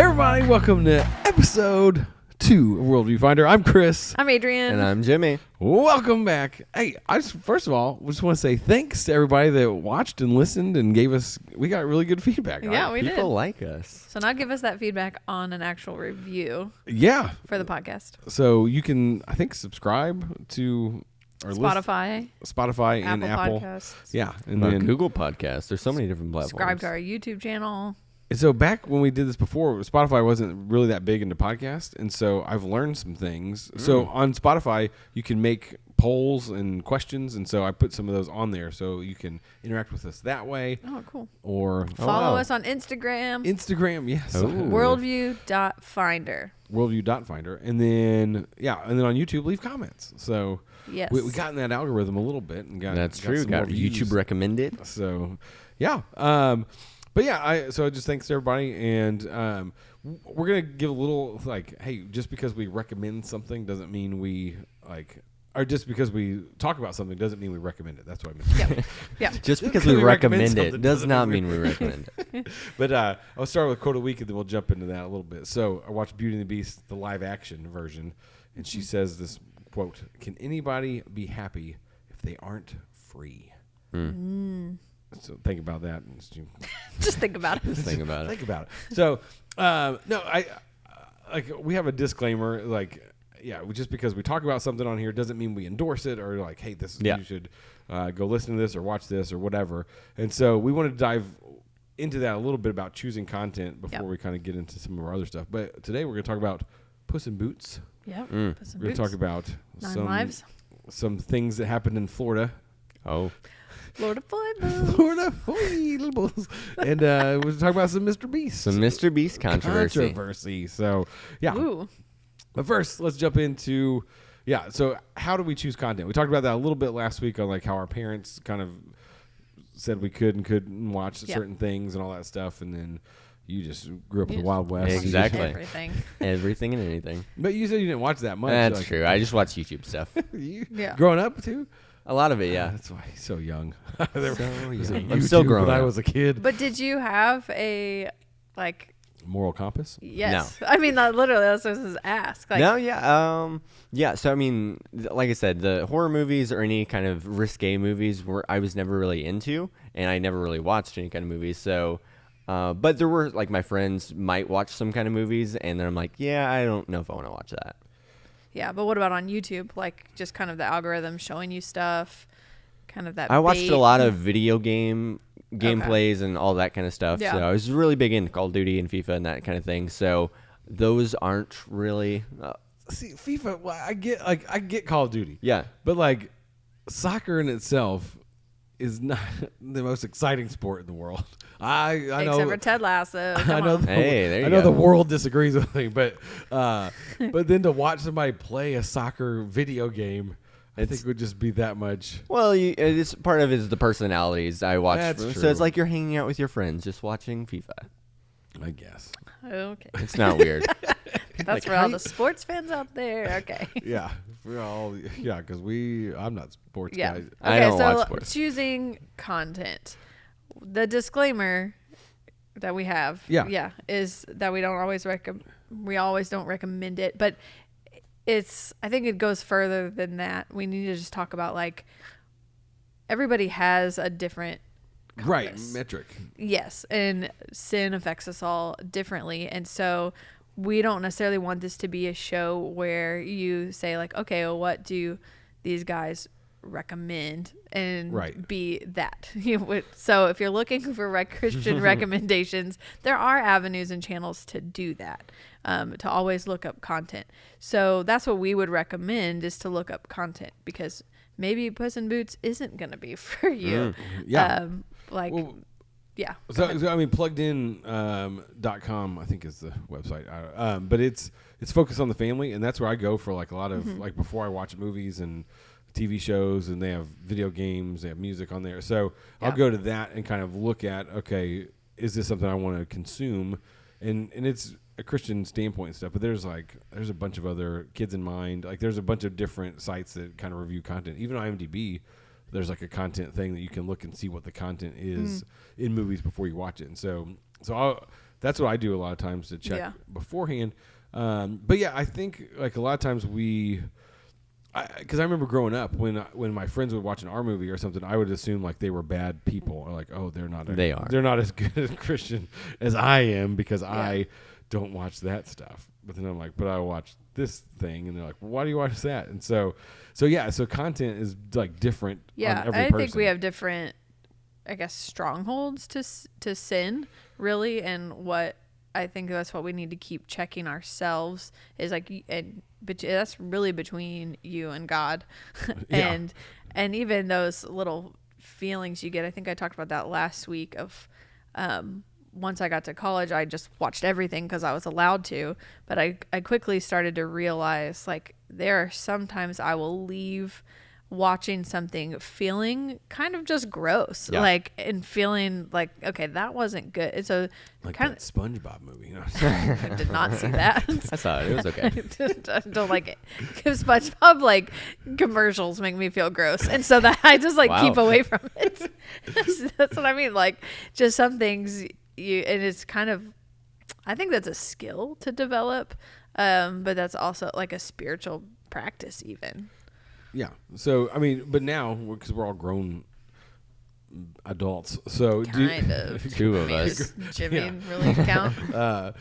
Hey everybody, welcome to episode 2 of World Viewfinder. I'm Chris. I'm Adrian. And I'm Jimmy. Welcome back. Hey, first of all, we just want to say thanks to everybody that watched and listened and we got really good feedback. Yeah, we did. People like us. So now give us that feedback on an actual review. Yeah. For the podcast. So you can, I think, subscribe to our Spotify and Apple Podcasts. Yeah, and Or then Google Podcasts. There's so many different platforms. Subscribe to our YouTube channel. And so back when we did this before, Spotify wasn't really that big into podcasts, and so I've learned some things. So on Spotify, you can make polls and questions, and so I put some of those on there so you can interact with us that way. Oh, cool. Or Follow us on Instagram. Yes. Oh. Worldview.finder. Worldview.finder. And then on YouTube, leave comments. So Yes. we got in that algorithm a little bit. And That's true. some Got more views. YouTube recommended. So, yeah. But yeah, so just thanks to everybody, and we're gonna give a little hey, just because we recommend something doesn't mean we or just because we talk about something doesn't mean we recommend it. That's what I meant. Yep. Yeah. Just because we recommend it something does not mean we recommend it. But I'll start with quote of the week, and then we'll jump into that a little bit. So I watched Beauty and the Beast, the live action version, and she says this quote: "Can anybody be happy if they aren't free?" So think about that. Just think about it. Just think about it. Think about it. So, no, we have a disclaimer, just because we talk about something on here doesn't mean we endorse it or hey, you should go listen to this or watch this or whatever. And so we want to dive into that a little bit about choosing content before we kind of get into some of our other stuff. But today we're going to talk about Puss in Boots. Yep. We're going to talk about 9 lives. some things that happened in Florida. Oh. Florida foible. Florida foibles. And we're talking about some Mr. Beast. Some Mr. Beast controversy. So, yeah. Ooh. But first, let's jump into, so how do we choose content? We talked about that a little bit last week on how our parents kind of said we could and couldn't watch certain things and all that stuff. And then you just grew up in the Wild West. Exactly. Everything. Everything and anything. But you said you didn't watch that much. That's true. I just watch YouTube stuff. Growing up, too? A lot of it, yeah. That's why he's so young. I'm still growing up. I was a kid. But did you have a, Moral compass? Yes. No. I mean, literally, that's what I was asked. No, yeah. Yeah, so I mean, like I said, the horror movies or any kind of risque movies I was never really into, and I never really watched any kind of movies. So, but there were, my friends might watch some kind of movies, and then I'm like, yeah, I don't know if I want to watch that. Yeah, but what about on YouTube? Just kind of the algorithm showing you stuff, kind of that I watched a lot of video gameplays and all that kind of stuff. Yeah. So I was really big into Call of Duty and FIFA and that kind of thing. So those aren't really... See, FIFA, I get Call of Duty. Yeah. But, soccer in itself is not the most exciting sport in the world. I know. Except for Ted Lasso. I know. There you I know go. the world disagrees with me, but then to watch somebody play a soccer video game, I think would just be that much. Well, it's part of it is the personalities I watch. That's So true. it's like you're hanging out with your friends, just watching FIFA. I guess. Okay. It's not weird. That's for all the sports fans out there. Okay. Yeah, we're all because I'm not sports Yeah. guys. Okay, I don't so watch sports. choosing content. The disclaimer that we have, is that we don't always don't recommend it, but I think it goes further than that. We need to just talk about everybody has a different compass. Metric. Yes, and sin affects us all differently, and so we don't necessarily want this to be a show where you say okay, well, what do these guys recommend and be that. So if you're looking for Christian recommendations, there are avenues and channels to do that, to always look up content. So that's what we would recommend, is to look up content, because maybe Puss in Boots isn't going to be for you. So I mean, pluggedin.com I think is the website, but it's focused on the family, and that's where I go for a lot of before I watch movies and TV shows, and they have video games, they have music on there. So I'll go to that and kind of look at, okay, is this something I want to consume? And it's a Christian standpoint and stuff, but there's a bunch of other Kids in Mind. There's a bunch of different sites that kind of review content. Even on IMDb, there's a content thing that you can look and see what the content is in movies before you watch it. And so that's what I do a lot of times to check beforehand. But yeah, I think like a lot of times because I remember growing up when my friends would watch an R movie or something, I would assume like they were bad people, or like, oh, they're not as good as Christian as I am because I don't watch that stuff. But then I'm like, but I watch this thing, and they're like, well, why do you watch that? And so content is like different. Yeah, on every I person. think we have different, I guess, strongholds to sin, really, and what I think that's what we need to keep checking ourselves is like, but that's really between you and God, and even those little feelings you get. I think I talked about that last week of, once I got to college, I just watched everything because I was allowed to, but I quickly started to realize like there are sometimes I will leave watching something feeling kind of just gross, like, and feeling like, okay, that wasn't good. It's a like kind that SpongeBob movie. You know? I did not see that. I saw it. It was okay. I don't like it. Because SpongeBob like commercials make me feel gross, and so that I just like keep away from it. That's what I mean. Like just some things and it's kind of, I think that's a skill to develop, but that's also like a spiritual practice even. Yeah. So, I mean, but now, because we're all grown adults, so Kind of. Two of us. Does Jimmy really count?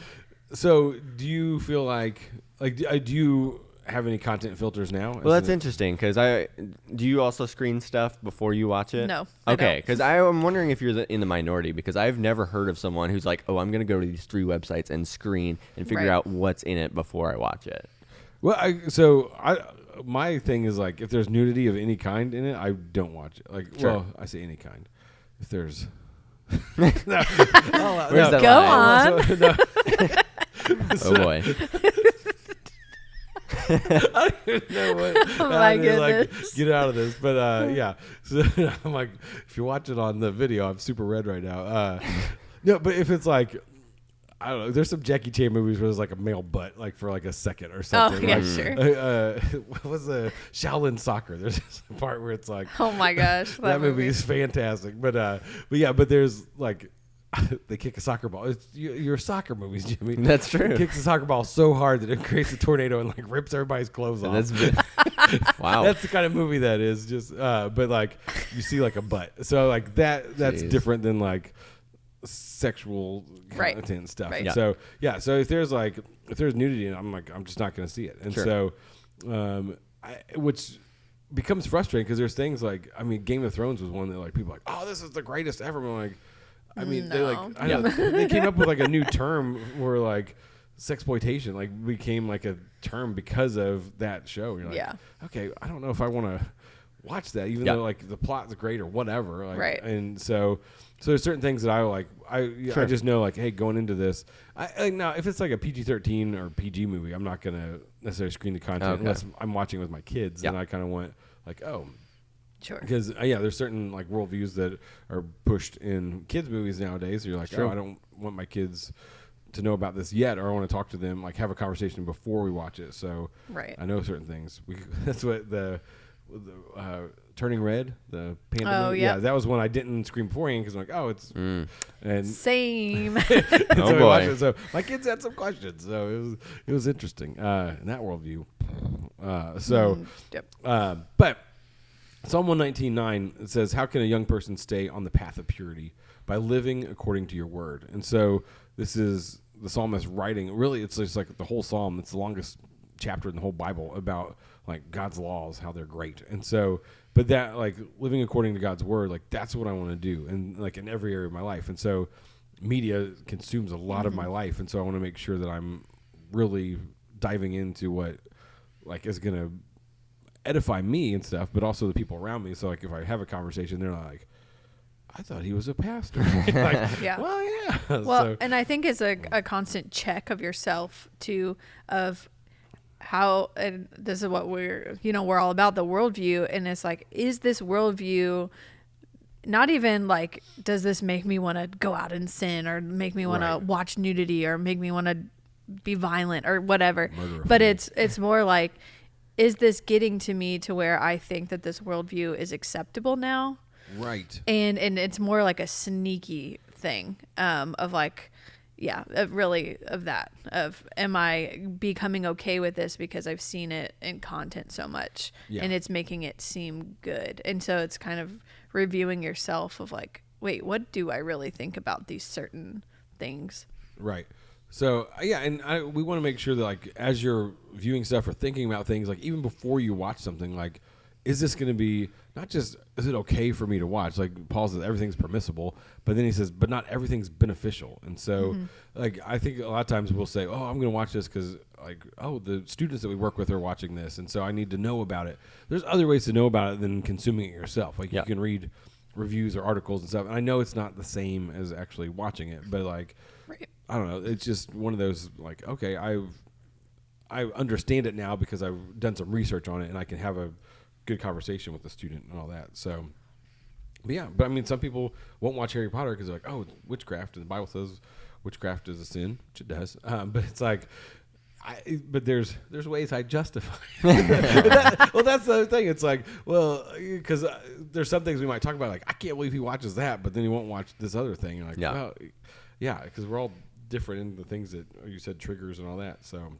So, do you feel like do you have any content filters now? Well, that's interesting because do you also screen stuff before you watch it? No. Okay, because I'm wondering if you're in the minority because I've never heard of someone who's like, oh, I'm going to go to these 3 websites and screen and figure out what's in it before I watch it. Well, my thing is like if there's nudity of any kind in it, I don't watch it. Like, well, I say any kind. If there's Where's that Go line? on. Oh boy. I don't even know what. Oh my goodness. Like, goodness. get out of this. But yeah. So I'm like, if you watch it on the video, I'm super red right now. No, but if it's like, I don't know. There's some Jackie Chan movies where there's like a male butt, like for like a second or something. Oh yeah, like, sure. What was the Shaolin Soccer? There's this part where it's like, Oh my gosh, that movie is fantastic. But yeah, but there's like, they kick a soccer ball. It's your soccer movies, Jimmy. That's true. It kicks a soccer ball so hard that it creates a tornado and like rips everybody's clothes off. Wow. That's the kind of movie that is. Just but like you see like a butt. So like that's Jeez. different than like sexual content and stuff. Right. And so yeah, so if there's nudity in it, I'm just not going to see it. And so which becomes frustrating because there's things like, I mean, Game of Thrones was one that like people are like, oh, this is the greatest ever. I'm like, I mean, they like, I know, they came up with like a new term where like sexploitation like became like a term because of that show. You're like, okay, I don't know if I want to watch that, even though like the plot's great or whatever. Like, right. And so there's certain things that I like. I just know like, hey, going into this, now if it's like a PG-13 or PG movie, I'm not gonna necessarily screen the content unless I'm watching with my kids. Then I kind of want like, oh. Sure. Because there's certain like worldviews that are pushed in kids movies nowadays. You're like, oh, I don't want my kids to know about this yet, or I want to talk to them, like have a conversation before we watch it. So I know certain things. That's what the Turning Red, the panda movie. Yeah, that was one I didn't scream beforehand because I'm like, oh, it's and same. Oh boy. So my kids had some questions, so it was interesting in that worldview. But Psalm 119:9 says, how can a young person stay on the path of purity? By living according to your word. And so this is the psalmist writing. Really, it's just like the whole psalm. It's the longest chapter in the whole Bible about like God's laws, how they're great. And so, but that like living according to God's word, like that's what I want to do. And like in every area of my life. And so media consumes a lot of my life. And so I want to make sure that I'm really diving into what like is going to edify me and stuff, but also the people around me. So like if I have a conversation, they're not like, I thought he was a pastor. Like, yeah. Well, yeah. Well, and I think it's a constant check of yourself too, of how, and this is what we're all about, the worldview. And it's like, is this worldview not even like, does this make me want to go out and sin or make me want to watch nudity or make me want to be violent or whatever? But it's more like, is this getting to me to where I think that this worldview is acceptable now? Right. And it's more like a sneaky thing of like, really of that, of am I becoming okay with this because I've seen it in content so much and it's making it seem good. And so it's kind of reviewing yourself of like, wait, what do I really think about these certain things? Right. So and we want to make sure that like as you're viewing stuff or thinking about things, like even before you watch something, like is this going to be not just is it okay for me to watch? Like Paul says, everything's permissible, but then he says, but not everything's beneficial. And so, like I think a lot of times we'll say, oh, I'm going to watch this because like the students that we work with are watching this, and so I need to know about it. There's other ways to know about it than consuming it yourself. Like you can read reviews or articles and stuff. And I know it's not the same as actually watching it, but like. Right. I don't know. It's just one of those like, okay, I understand it now because I've done some research on it and I can have a good conversation with the student and all that. So, but I mean, some people won't watch Harry Potter because they're like, oh, it's witchcraft, and the Bible says witchcraft is a sin, which it does. But it's like, but there's ways I justify. Well, that's the thing. It's like, well, because there's some things we might talk about, like I can't believe he watches that, but then he won't watch this other thing. And like, well. Yeah, because we're all different in the things that you said triggers and all that. So,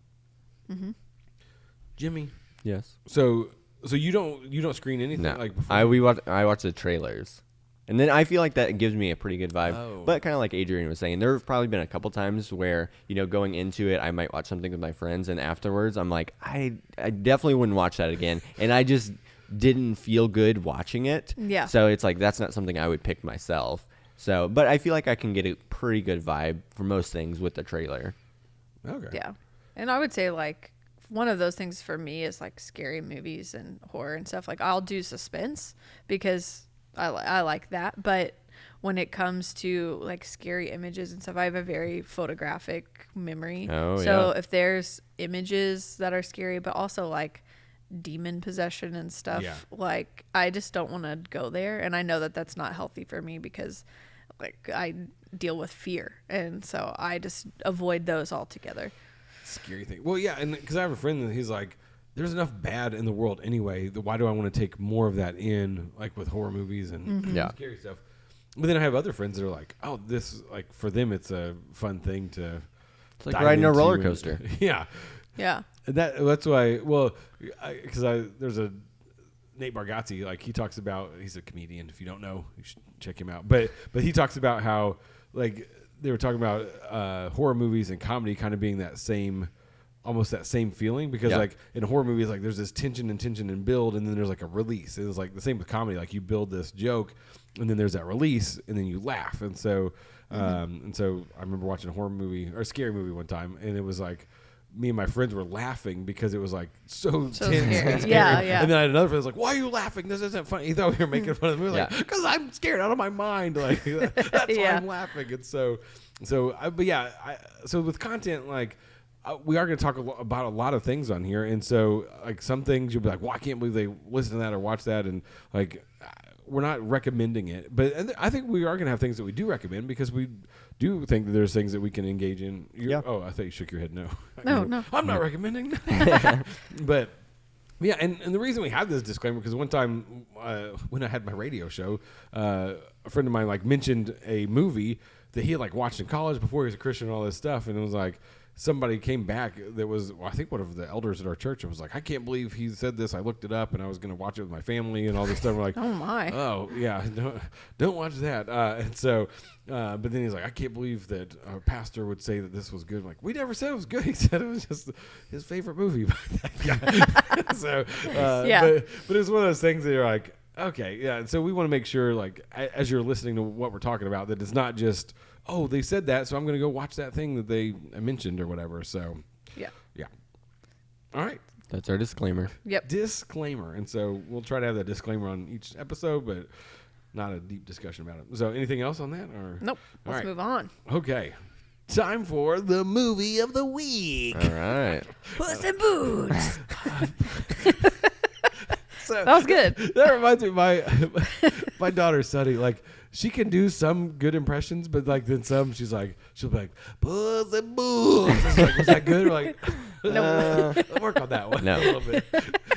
Jimmy. Yes. So you don't screen anything like before? I watch the trailers, and then I feel like that gives me a pretty good vibe. Oh. But kind of like Adrian was saying, there have probably been a couple times where going into it, I might watch something with my friends, and afterwards I'm like, I definitely wouldn't watch that again, and I just didn't feel good watching it. Yeah. So it's like that's not something I would pick myself. So, but I feel like I can get a pretty good vibe for most things with the trailer. Okay. Yeah. And I would say like one of those things for me is like scary movies and horror and stuff. Like I'll do suspense because I like that. But when it comes to like scary images and stuff, I have a very photographic memory. Oh, so if there's images that are scary, but also like demon possession and stuff, like I just don't want to go there. And I know that that's not healthy for me because like I deal with fear, and so I just avoid those altogether. Scary thing. Well, yeah, and because I have a friend that he's like, there's enough bad in the world anyway. Why do I want to take more of that in, like with horror movies and scary stuff? But then I have other friends that are like, oh, this like for them it's a fun thing to. It's like riding a roller coaster. Yeah. That's why. Well, because there's a Nate Bargatze, like he talks about, he's a comedian. If you don't know, you should check him out. But he talks about how like they were talking about horror movies and comedy kind of being that same, almost that same feeling, because like in horror movies, like there's this tension and build, and then there's like a release. It was like the same with comedy. Like you build this joke, and then there's that release, and then you laugh. And so I remember watching a horror movie or a scary movie one time, and it was like, me and my friends were laughing because it was like so tense. Scary. Yeah. And then I had another friend who was like, "Why are you laughing? This isn't funny." He thought we were making fun of the movie. Like, because I'm scared out of my mind. Like that's why I'm laughing. And so with content, like we are going to talk about a lot of things on here. And so like some things you'll be like, "Well, I can't believe they listen to that or watch that," and like we're not recommending it, but I think we are going to have things that we do recommend because we do think that there's things that we can engage in. Oh, I thought you shook your head. No. No. I'm not recommending. But yeah, and the reason we have this disclaimer, because one time when I had my radio show, a friend of mine like mentioned a movie that he had like watched in college before he was a Christian and all this stuff, and it was like, somebody came back that was, I think one of the elders at our church, and was like, I can't believe he said this. I looked it up, and I was going to watch it with my family and all this stuff. We're like, oh my, oh yeah, don't watch that. And so, but then he's like, I can't believe that our pastor would say that this was good. I'm like, we never said it was good. He said it was just his favorite movie. So, but it's one of those things that you're like, okay, yeah. And so we want to make sure, like, as you're listening to what we're talking about, that it's not just, oh, they said that, so I'm going to go watch that thing that they mentioned or whatever. So, yeah. All right. That's our disclaimer. Yep. Disclaimer. And so we'll try to have that disclaimer on each episode, but not a deep discussion about it. So anything else on that? Or nope. Let's move on. Okay. Time for the movie of the week. All right. Puss in Boots. So that was good. That reminds me of my daughter Sunny. Like, she can do some good impressions, but like then some, she'll be like, Puss in Boots. It's like, was that good? We're like, no. I'll work on that one a little bit.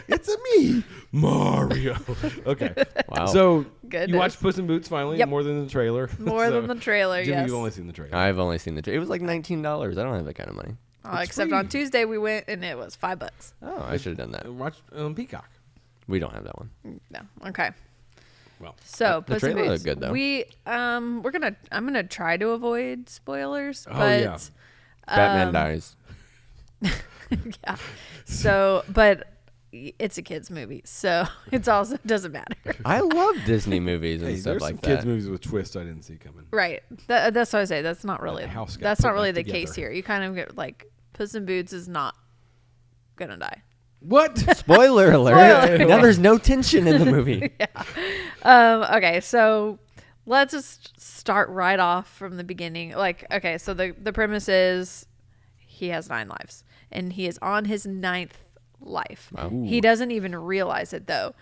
It's me, Mario. Okay. Wow. So goodness. You watched Puss in Boots finally, Yep. more than the trailer. More than the trailer, Jimmy, yes. you've only seen the trailer. I've only seen the trailer. It was like $19. I don't have that kind of money. Except free. on Tuesday we went and it was $5. Oh, I should have done that. Watch Peacock. We don't have that one. No. Okay. Well, So The Puss in trailer Boots. looked good, though. I'm gonna try to avoid spoilers, Oh, but yeah. Batman dies. yeah. So, but it's a kids movie, so it's also doesn't matter. I love Disney movies and hey, stuff there's like some that. kids movies with twists I didn't see coming. Right. That's what I say. That's not really. The house got That's put not really back the case together. here. You kind of get like Puss in Boots is not gonna die. What? Spoiler alert! Spoiler. Now there's no tension in the movie. Okay, so let's just start right off from the beginning. Like, okay, so the premise is he has 9 lives, and he is on his 9th life. Wow. He doesn't even realize it though.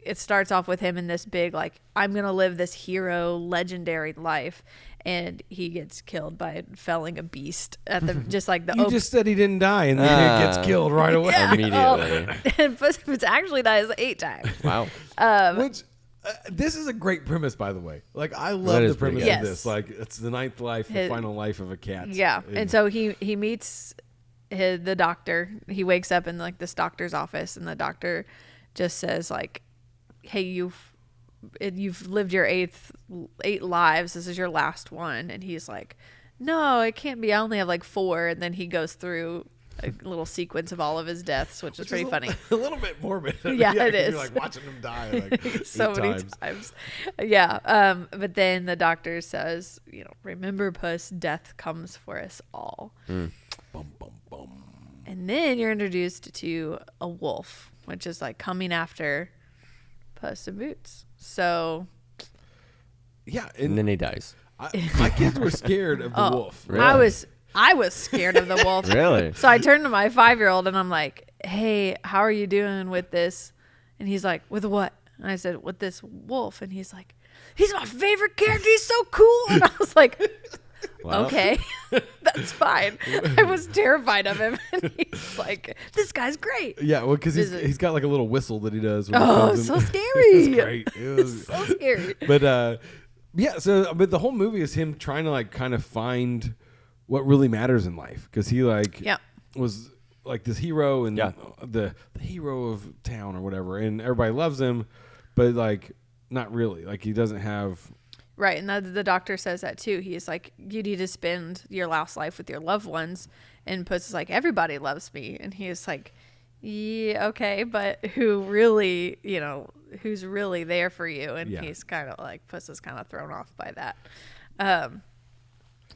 It starts off with him in this big like, I'm gonna live this hero legendary life, and he gets killed by felling a beast at the just like the You just said he didn't die, and then he gets killed right away. Yeah. Immediately. and Puss in Boots actually dies 8 times. Wow. Which this is a great premise, by the way. Like I That love is the pretty premise good. of this. Like it's the 9th life, the final life of a cat. Yeah, and so he meets the doctor. He wakes up in like this doctor's office, and the doctor just says like, "Hey, you've lived your 8 lives. This is your last one." And he's like, "No, it can't be. I only have like 4." And then he goes through a little sequence of all of his deaths, which is pretty funny. A little bit morbid. Yeah, it 'cause is. You're like watching him die like So 8 many times. Yeah. But then the doctor says, remember, Puss, death comes for us all. Bum, bum, bum. And then you're introduced to a wolf, which is like coming after Puss in Boots. So Yeah, And then he dies. my kids were scared of the wolf. Really? I was scared of the wolf. Really? So I turned to my 5-year-old and I'm like, "Hey, how are you doing with this?" And he's like, "With what?" And I said, "With this wolf." And he's like, "He's my favorite character. He's so cool." And I was like, Wow. "Okay, that's fine." I was terrified of him. And he's like, "This guy's great." Yeah, well, because Is it- he's got like a little whistle that he does. When he Oh, comes in. so scary. It's great. It was, So scary. but yeah. So, but the whole movie is him trying to like kind of find what really matters in life, because he like Yeah. was like this hero and Yeah. the hero of town or whatever, and everybody loves him, but like not really. Like he doesn't have. Right, and the doctor says that too. He's like, "You need to spend your last life with your loved ones," and Puss is like, "Everybody loves me," and he's like, "Yeah, okay, but who really, who's really there for you?" And Yeah. he's kind of like, Puss is kind of thrown off by that.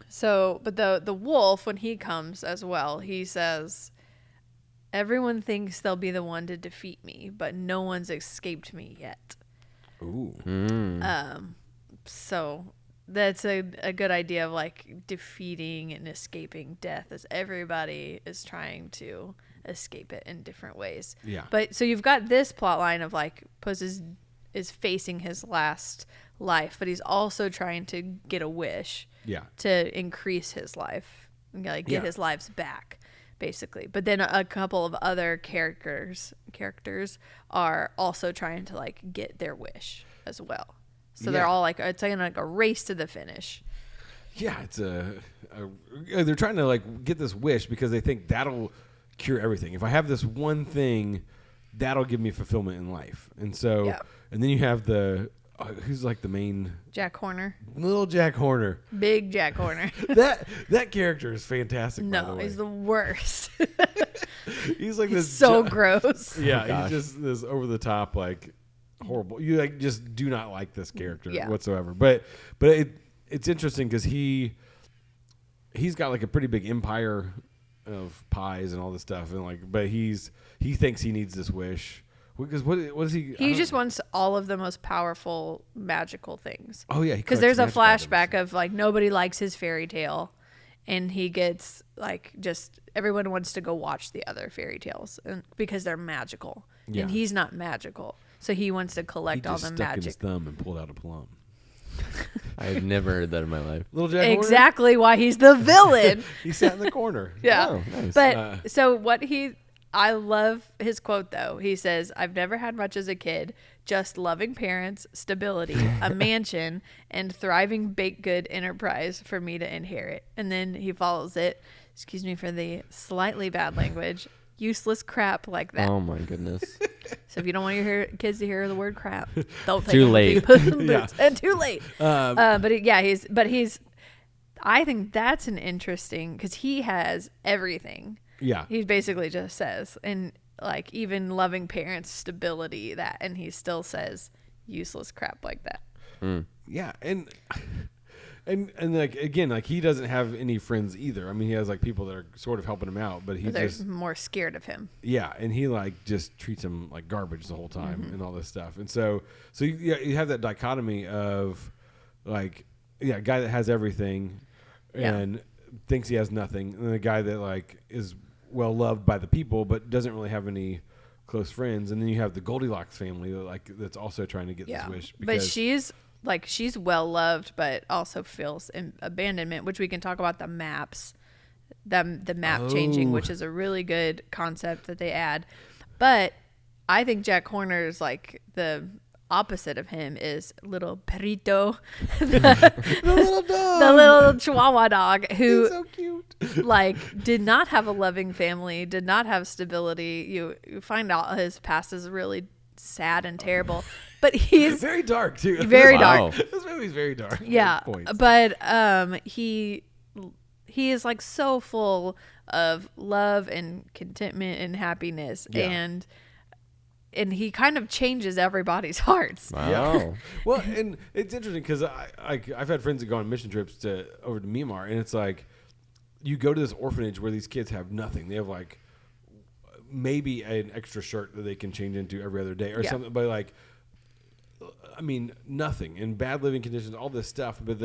So, but the wolf, when he comes as well, he says, "Everyone thinks they'll be the one to defeat me, but no one's escaped me yet." Ooh. So that's a good idea of like defeating and escaping death, as everybody is trying to escape it in different ways. Yeah. But so you've got this plot line of like Puss is facing his last life, but he's also trying to get a wish Yeah. to increase his life, like get Yeah. his lives back, basically. But then a couple of other characters are also trying to like get their wish as well. So they're Yeah. all like, it's like a race to the finish. Yeah, it's they're trying to like get this wish because they think that'll cure everything. If I have this one thing, that'll give me fulfillment in life. And so, Yeah. and then you have the who's like the main Jack Horner, little Jack Horner. big Jack Horner. that character is fantastic. by the No, way. he's the worst. He's like this So gross. Yeah, gosh. he's just this over the top like horrible. You like just do not like this character Yeah. whatsoever. But it's interesting because he's got like a pretty big empire of pies and all this stuff, and like, but he thinks he needs this wish because what is he? I He don't- just wants all of the most powerful magical things. Oh yeah, Because there's a flashback of like nobody likes his fairy tale, and he gets like just everyone wants to go watch the other fairy tales and because they're magical, Yeah. and he's not magical, so he wants to he collect all just the stuck in his magic. thumb and pulled out a plum. I've never heard that in my life. Little Jack Horner? Exactly why he's the villain. He sat in the corner. Yeah. Oh, nice. But so what he I love his quote though. He says, "I've never had much as a kid, just loving parents, stability, a mansion, and thriving baked good enterprise for me to inherit." And then he follows it, excuse me for the slightly bad language, useless crap like that. Oh my goodness. So if you don't want your kids to hear the word crap, don't take Too them late. until you put them Yeah. boots. And too late. He's I think that's an interesting, because he has everything. Yeah. He basically just says, and like even loving parents, stability, that, and he still says useless crap like that. Yeah, and like again, like he doesn't have any friends either. I mean, he has like people that are sort of helping him out, but he They're just more scared of him. yeah, and he like just treats him like garbage the whole time and all this stuff. And so you have that dichotomy of like a guy that has everything and thinks he has nothing, and the guy that like is well loved by the people but doesn't really have any close friends. And then you have the Goldilocks family that's also trying to get this wish. But she's well loved, but also feels abandonment, which we can talk about the maps, the map changing, which is a really good concept that they add. But I think Jack Horner is like the opposite of him, is little Perito, the little dog, the little Chihuahua dog who he's so cute. like did not have a loving family, did not have stability. You find out his past is really sad and terrible, but he's very dark too. very Wow. dark. This movie's very dark. Yeah, Points. but he is like so full of love and contentment and happiness, and he kind of changes everybody's hearts. Wow. Yeah. Well, and it's interesting because I've had friends that go on mission trips over to Myanmar, and it's like you go to this orphanage where these kids have nothing. They have like maybe an extra shirt that they can change into every other day or something, but like, I mean, nothing, in bad living conditions, all this stuff. But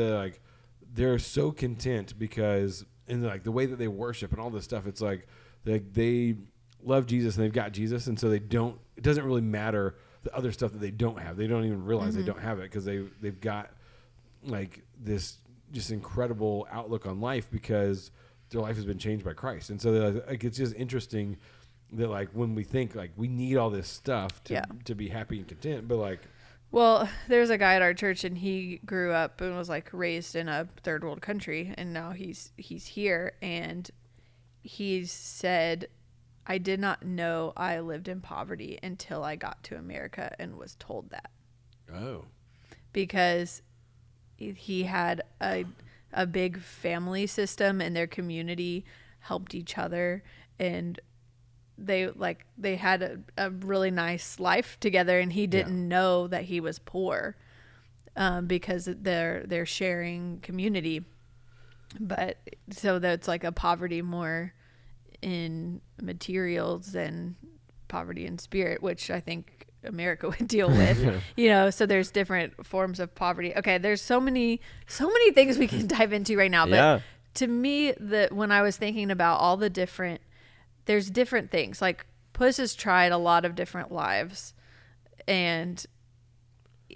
they're so content because, and like the way that they worship and all this stuff, it's like they love Jesus and they've got Jesus, and so it doesn't really matter the other stuff that they don't have. They don't even realize they don't have it because they've got like this just incredible outlook on life because their life has been changed by Christ. And so like it's just interesting that like when we think like we need all this stuff to be happy and content, but like, well, there's a guy at our church, and he grew up and was like raised in a third world country, and now he's here, and he said, "I did not know I lived in poverty until I got to America and was told that." oh, Because he had a big family system, and their community helped each other, and they had a really nice life together, and he didn't know that he was poor because they're sharing community. But so that's like a poverty more in materials than poverty in spirit, which I think America would deal with. So there's different forms of poverty. Okay, there's so many things we can dive into right now, but to me, when I was thinking about all the there's different things. Like Puss has tried a lot of different lives, and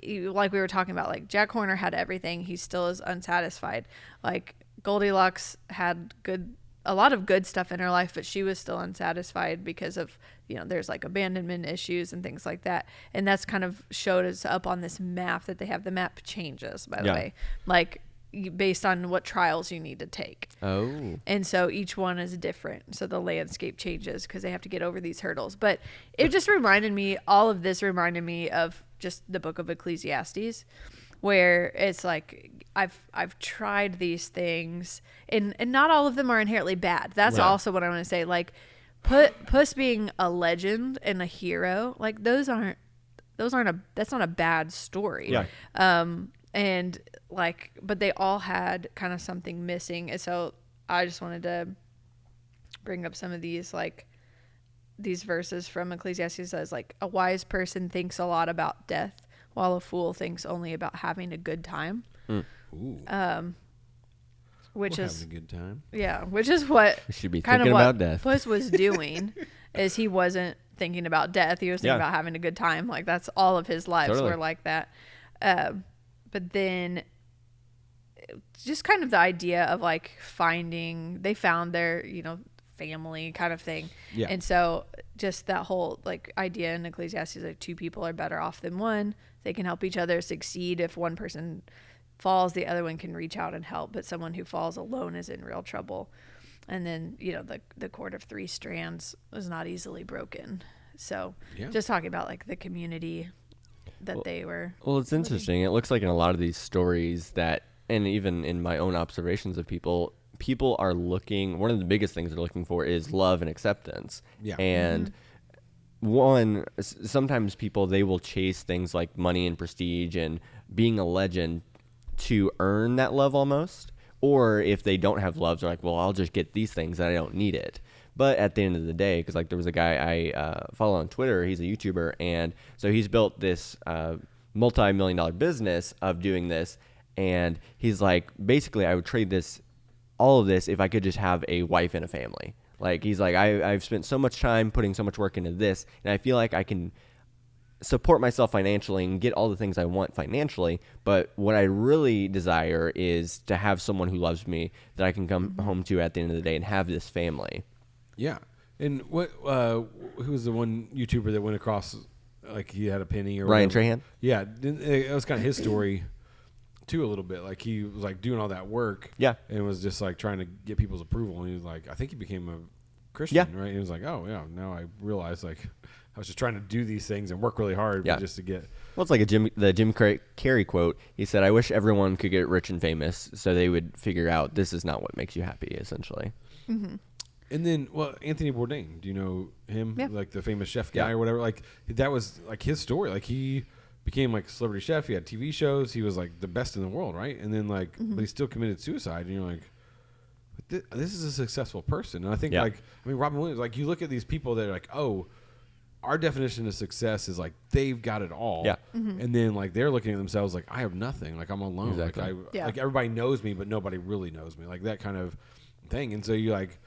like we were talking about, like Jack Horner had everything, he still is unsatisfied. Like Goldilocks had a lot of good stuff in her life, but she was still unsatisfied because of, there's like abandonment issues and things like that. And that's kind of showed us up on this map that they have. The map changes, by the way, like based on what trials you need to take. Oh. And so each one is different. So the landscape changes because they have to get over these hurdles. But it just all of this reminded me of just the book of Ecclesiastes, where it's like I've tried these things, and not all of them are inherently bad. That's also what I want to say. Like Puss being a legend and a hero, like that's not a bad story. Yeah. And like, but they all had kind of something missing. And so I just wanted to bring up some of these verses from Ecclesiastes. Says like, a wise person thinks a lot about death, while a fool thinks only about having a good time. ooh, Which we're is having a good time. Yeah, which is what We should be kind thinking of what about death. Puss was doing, is he wasn't thinking about death. He was thinking about having a good time. Like that's all of his lives were like that. But then just kind of the idea of like they found their, family kind of thing. Yeah. And so just that whole like idea in Ecclesiastes, like 2 people are better off than one. They can help each other succeed. If one person falls, the other one can reach out and help, but someone who falls alone is in real trouble. And then, you know, the cord of 3 strands is not easily broken. So just talking about like the community that they were. Well, it's interesting. It looks like in a lot of these stories that, and even in my own observations of people are looking, one of the biggest things they're looking for is love and acceptance. Yeah. And sometimes people, they will chase things like money and prestige and being a legend to earn that love almost. Or if they don't have love, they're like, well, I'll just get these things and I don't need it. But at the end of the day, because like there was a guy I follow on Twitter, he's a YouTuber, and so he's built this multi-million-dollar business of doing this, and he's like, basically, I would trade all of this if I could just have a wife and a family. Like he's like, I've spent so much time putting so much work into this, and I feel like I can support myself financially and get all the things I want financially, but what I really desire is to have someone who loves me that I can come home to at the end of the day and have this family. Yeah. And who was the one YouTuber that went across, like he had a penny or Ryan whatever? Trahan? Yeah. It was kind of his story too, a little bit. Like he was like doing all that work. Yeah. And was just like trying to get people's approval. And he was like, I think he became a Christian, Yeah. right? He was like, oh yeah, now I realize like I was just trying to do these things and work really hard but just to get. Well, it's like the Jim Carrey quote. He said, I wish everyone could get rich and famous so they would figure out this is not what makes you happy, essentially. Mm-hmm. And then, well, Anthony Bourdain, do you know him? Yeah. Like the famous chef guy or whatever? Like that was like his story. Like he became like a celebrity chef. He had TV shows. He was like the best in the world, right? And then like, but he still committed suicide. And you're like, this is a successful person. And I think like, I mean, Robin Williams, like you look at these people that are like, oh, our definition of success is like they've got it all. Yeah. Mm-hmm. And then like they're looking at themselves like I have nothing. Like I'm alone. Exactly. Like like everybody knows me, but nobody really knows me. Like that kind of thing. And so you like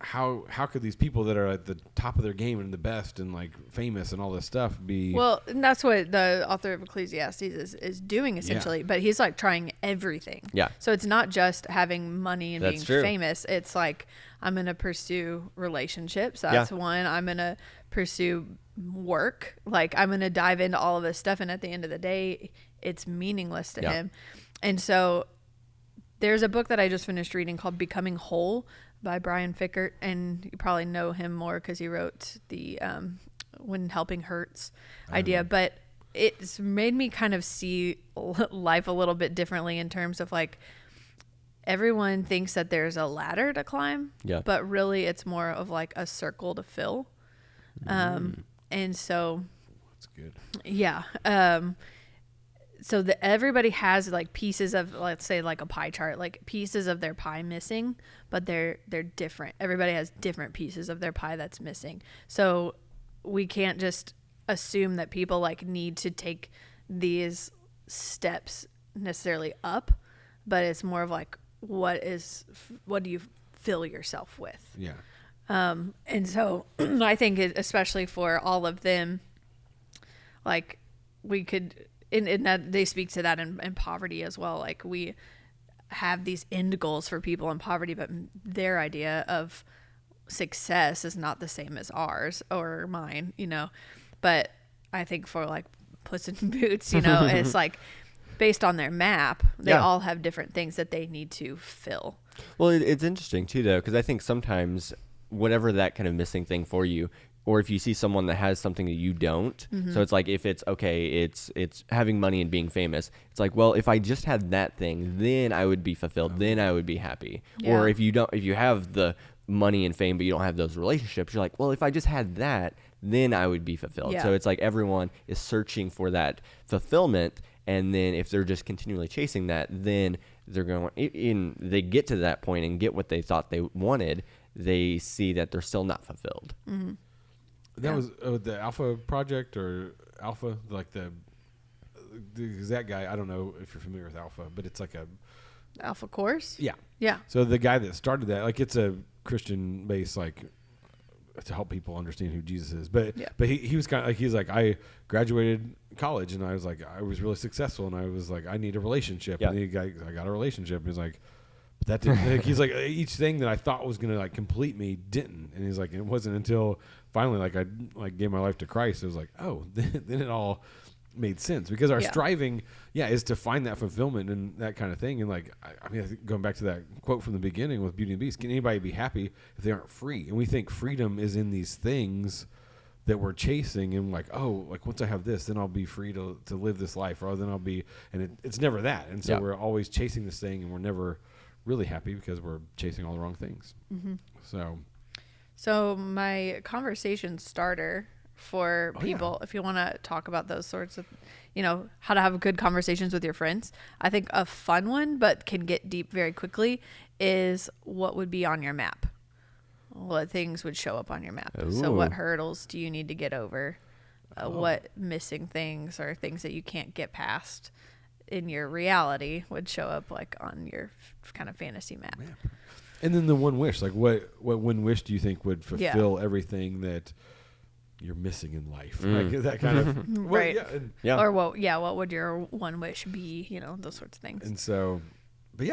how could these people that are at the top of their game and the best and like famous and all this stuff be? Well, and that's what the author of Ecclesiastes is doing essentially, but he's like trying everything. Yeah. So it's not just having money and That's being true. famous. It's like, I'm going to pursue relationships. That's one. I'm going to pursue work. Like I'm going to dive into all of this stuff. And at the end of the day, it's meaningless to him. And so there's a book that I just finished reading called Becoming Whole by Brian Fickert, and you probably know him more because he wrote the When Helping Hurts idea, but it's made me kind of see life a little bit differently in terms of like everyone thinks that there's a ladder to climb, but really it's more of like a circle to fill. And so That's good. Yeah. So everybody has like pieces of, let's say like a pie chart, like pieces of their pie missing, but they're different. Everybody has different pieces of their pie that's missing. So we can't just assume that people like need to take these steps necessarily up, but it's more of like, what do you fill yourself with? Yeah. And so I think especially for all of them, like we could, in that they speak to that in poverty as well. Like we have these end goals for people in poverty, but their idea of success is not the same as ours or mine, you know. But I think for like Puss in Boots, you know, it's like based on their map, they all have different things that they need to fill. Well, it's interesting too, though, because I think sometimes whatever that kind of missing thing for you, or if you see someone that has something that you don't, so it's like if it's it's having money and being famous, it's like, well, if I just had that thing, then I would be fulfilled, then I would be happy. Or if you have the money and fame but you don't have those relationships, you're like, well, if I just had that, then I would be fulfilled. So it's like everyone is searching for that fulfillment, and then if they're just continually chasing that, then they're going they get to that point and get what they thought they wanted, they see that they're still not fulfilled. That was the Alpha Project or Alpha, like that guy. I don't know if you're familiar with Alpha, but it's like a Alpha Course. Yeah. So the guy that started that, like, it's a Christian based, like, to help people understand who Jesus is. But he was kind of like, he's like, I graduated college and I was like, I was really successful and I was like, I need a relationship. And I got a relationship. And he's like, But that didn't. Like, he's like, each thing that I thought was gonna like complete me didn't. And he's like, it wasn't until finally like I like gave my life to Christ. It was like, oh, then it all made sense, because our striving is to find that fulfillment and that kind of thing. And like I mean, I think going back to that quote from the beginning with Beauty and the Beast, can anybody be happy if they aren't free? And we think freedom is in these things that we're chasing, and like, oh, like once I have this, then I'll be free to live this life, or then I'll be, and it's never that. And so we're always chasing this thing, and we're never really happy because we're chasing all the wrong things. So my conversation starter for people, if you want to talk about those sorts of, how to have good conversations with your friends, I think a fun one, but can get deep very quickly, is what would be on your map. What things would show up on your map? Ooh. So what hurdles do you need to get over? What missing things or things that you can't get past in your reality would show up like on your kind of fantasy map. And then the one wish, like what one wish do you think would fulfill everything that you're missing in life? Like that kind of right. Or what would your one wish be? Those sorts of things. And so, but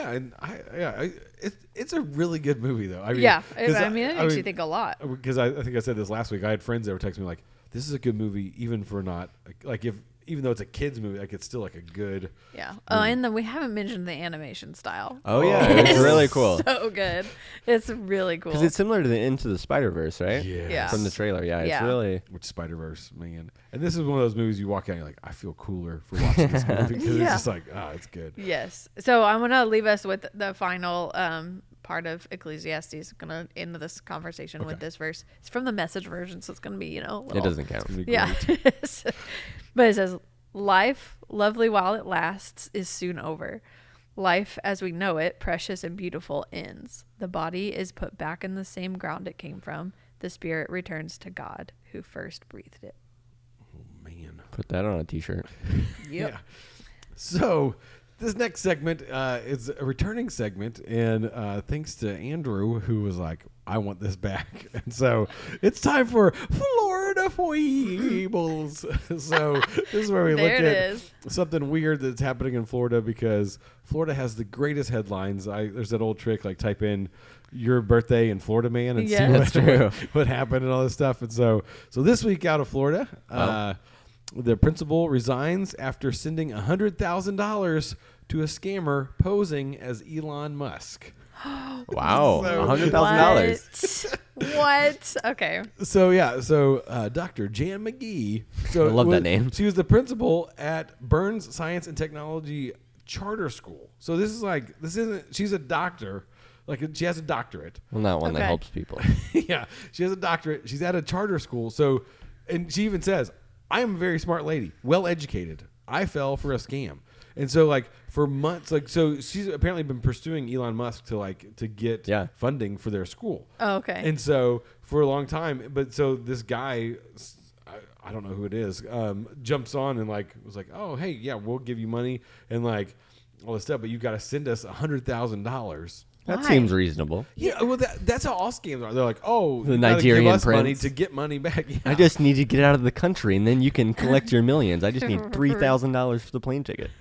it's a really good movie though. I mean, it makes you think a lot. Because I think I said this last week. I had friends that were texting me like, "This is a good movie, even for not like even though it's a kids movie, like it's still like a good." Yeah. Oh, and then we haven't mentioned the animation style. Oh yeah, it's really cool. So good. It's really cool. Because it's similar to the Into the Spider-Verse, right? Yeah. From the trailer, it's really. Which Spider-Verse, man. And this is one of those movies you walk out and you're like, I feel cooler for watching this movie, because it's just like, it's good. Yes. So I'm gonna leave us with the final part of Ecclesiastes. I'm gonna end this conversation with this verse. It's from the Message version, so it's gonna be it doesn't count. Yeah. But it says, "Life, lovely while it lasts, is soon over. Life as we know it, precious and beautiful, ends. The body is put back in the same ground it came from. The spirit returns to God, who first breathed it." Oh man, put that on a t-shirt. Yep. Yeah. So this next segment is a returning segment, and thanks to Andrew, who was like, I want this back. And so it's time for Florida Foibles. So this is where we look at something weird that's happening in Florida, because Florida has the greatest headlines. There's that old trick, like type in your birthday in Florida Man and see what happened and all this stuff. And so this week out of Florida, the principal resigns after sending $100,000 to a scammer posing as Elon Musk. Wow, $100,000. What? Okay. So Dr. Jan McGee. So I love that name. She was the principal at Burns Science and Technology Charter School. So she's a doctor. Like, she has a doctorate. Well, not one that helps people. Yeah, she has a doctorate. She's at a charter school. So, and she even says, I am a very smart lady, well educated. I fell for a scam. And so, like, for months, like, so she's apparently been pursuing Elon Musk to get funding for their school. Oh, okay. And so for a long time, but so this guy, I don't know who it is, jumps on and like was like, oh, hey, yeah, we'll give you money and like all this stuff, but you've got to send us $100,000. That seems reasonable. Yeah, well, that's how all scams are. They're like, oh, the Nigerian give us prince. money to get money back. Yeah. I just need to get out of the country, and then you can collect your millions. I just need $3,000 for the plane ticket.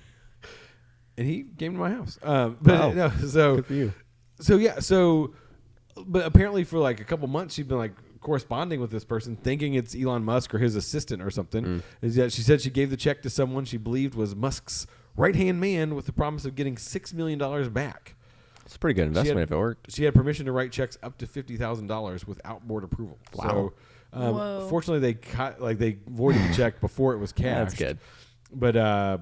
And he came to my house. Good for you. But apparently for like a couple months, she's been like corresponding with this person, thinking it's Elon Musk or his assistant or something. She said she gave the check to someone she believed was Musk's right-hand man with the promise of getting $6 million back. It's a pretty good investment if it worked. She had permission to write checks up to $50,000 without board approval. Wow. So, fortunately, they voided the check before it was cashed. That's good. But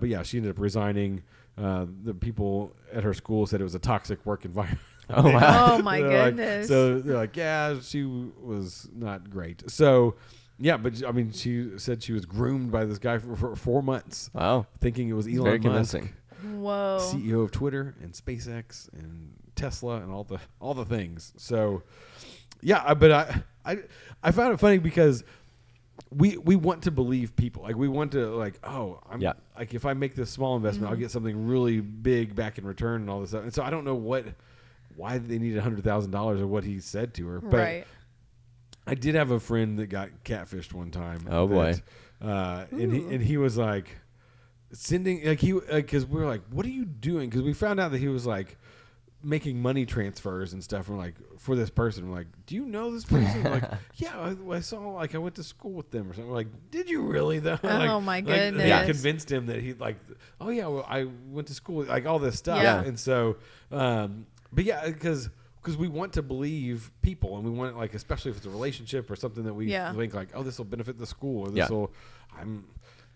yeah, she ended up resigning. The people at her school said it was a toxic work environment. Oh, wow. Oh, my goodness. So they're like, yeah, she was not great. So, yeah, but I mean, she said she was groomed by this guy for 4 months. Wow. Thinking it was Elon Very Musk. convincing. Whoa. CEO of Twitter and SpaceX and Tesla and all the things. So, yeah, but I found it funny because we want to believe people. Like, we want to like, like if I make this small investment, I'll get something really big back in return and all this stuff. And so I don't know why they needed $100,000 or what he said to her. But right. I did have a friend that got catfished one time. Oh boy. And he was like sending, like, because we were like, what are you doing? Because we found out that he was like making money transfers and stuff. And like for this person, we're like, do you know this person? Like, yeah, I saw. Like I went to school with them or something. We're like, did you really though? Oh my goodness! They convinced him that he like, oh yeah, well I went to school, like all this stuff. Yeah. And so, but yeah, because we want to believe people, and we want like, especially if it's a relationship or something that we think like, oh, this will benefit the school, or this will,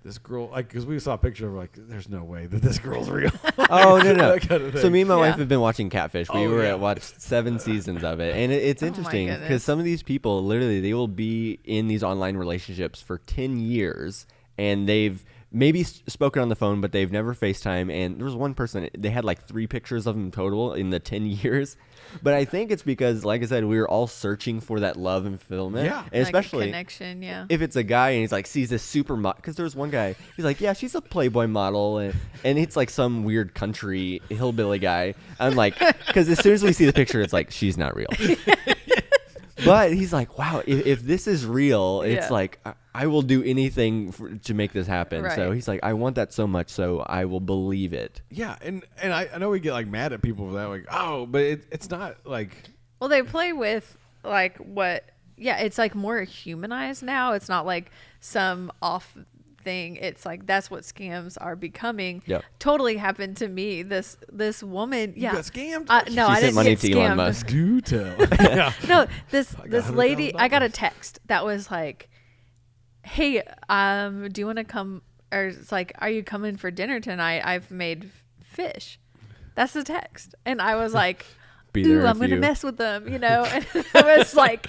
this girl, like, because we saw a picture of like, there's no way that this girl's real. Oh no. That kind of So me and my wife have been watching Catfish. We watched 7 seasons seasons of it, and it's interesting because some of these people literally they will be in these online relationships for 10 years, and they've maybe spoken on the phone, but they've never FaceTime. And there was one person, they had like 3 pictures of him total in the 10 years. But I think it's because, like I said, we were all searching for that love and fulfillment. Yeah. And like especially connection, if it's a guy and he's like, sees this super model. Because there was one guy, he's like, yeah, she's a Playboy model. And it's like some weird country hillbilly guy. I'm like, because as soon as we see the picture, it's like, she's not real. But he's like, wow, if this is real, it's like, I will do anything to make this happen. Right. So he's like, I want that so much, so I will believe it. Yeah, and I know we get like mad at people for that, like, oh, but it's not like. Well, they play with like what? Yeah, it's like more humanized now. It's not like some off thing. It's like that's what scams are becoming. Yep. Totally happened to me. This woman. You Yeah. got scammed? No, She I sent didn't money get to scammed. Elon Musk. Do tell. Yeah. No, this lady. $100,000. I got a text that was like, "Hey, do you want to come?" Or it's like, "Are you coming for dinner tonight? I've made fish." That's the text, and I was like, Be there "Ooh, I'm gonna mess with them," you know. And I was like,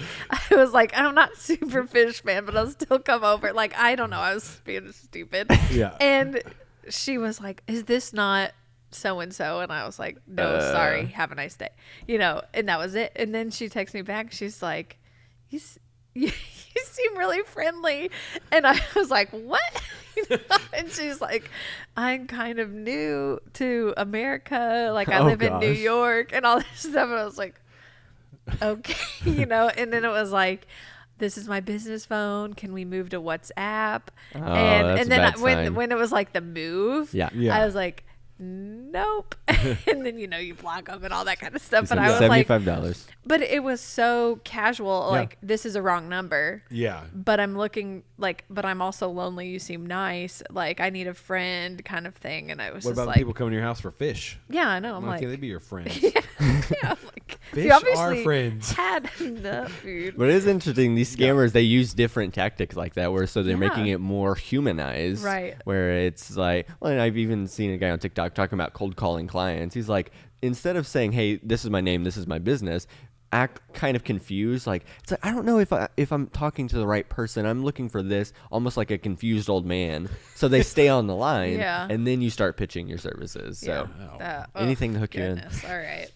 I'm not super fish fan, but I'll still come over. Like, I don't know. I was being stupid. Yeah. And she was like, "Is this not so and so?" And I was like, "No, sorry. Have a nice day." You know. And that was it. And then she texts me back. She's like, "You seem really friendly," and I was like, "What?" You know? And she's like, "I'm kind of new to America. Like, I live in New York and all this stuff." And I was like, "Okay," you know. And then it was like, "This is my business phone. Can we move to WhatsApp?" Oh, and that's then a bad sign. when it was like the move, Yeah. I was like, "Nope." And then you block them and all that kind of stuff. But I was $75. like, but it was so casual. Like, this is a wrong number. Yeah. But I'm looking like, but I'm also lonely. You seem nice. Like, I need a friend, kind of thing. And I was What just about like, people coming to your house for fish? yeah, I know. I'm Why like, can't they be your friends? yeah, I'm like, Fish you obviously are friends. had enough food. But it is interesting. These scammers, they use different tactics like that, where so they're Yeah. making it more humanized. Right. Where it's like, well, and I've even seen a guy on TikTok talking about cold calling clients. He's like, instead of saying, "Hey, this is my name, this is my business," act kind of confused. Like, it's like, I don't know if I'm talking to the right person. I'm looking for this, almost like a confused old man. So they stay on the line, Yeah. and then you start pitching your services. So anything to hook you in. All right.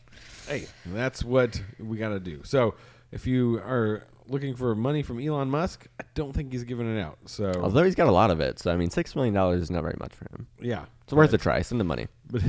Hey, that's what we got to do. So if you are looking for money from Elon Musk, I don't think he's giving it out. So Although he's got a lot of it. So, I mean, $6 million is not very much for him. yeah, It's worth a try. Send the money. but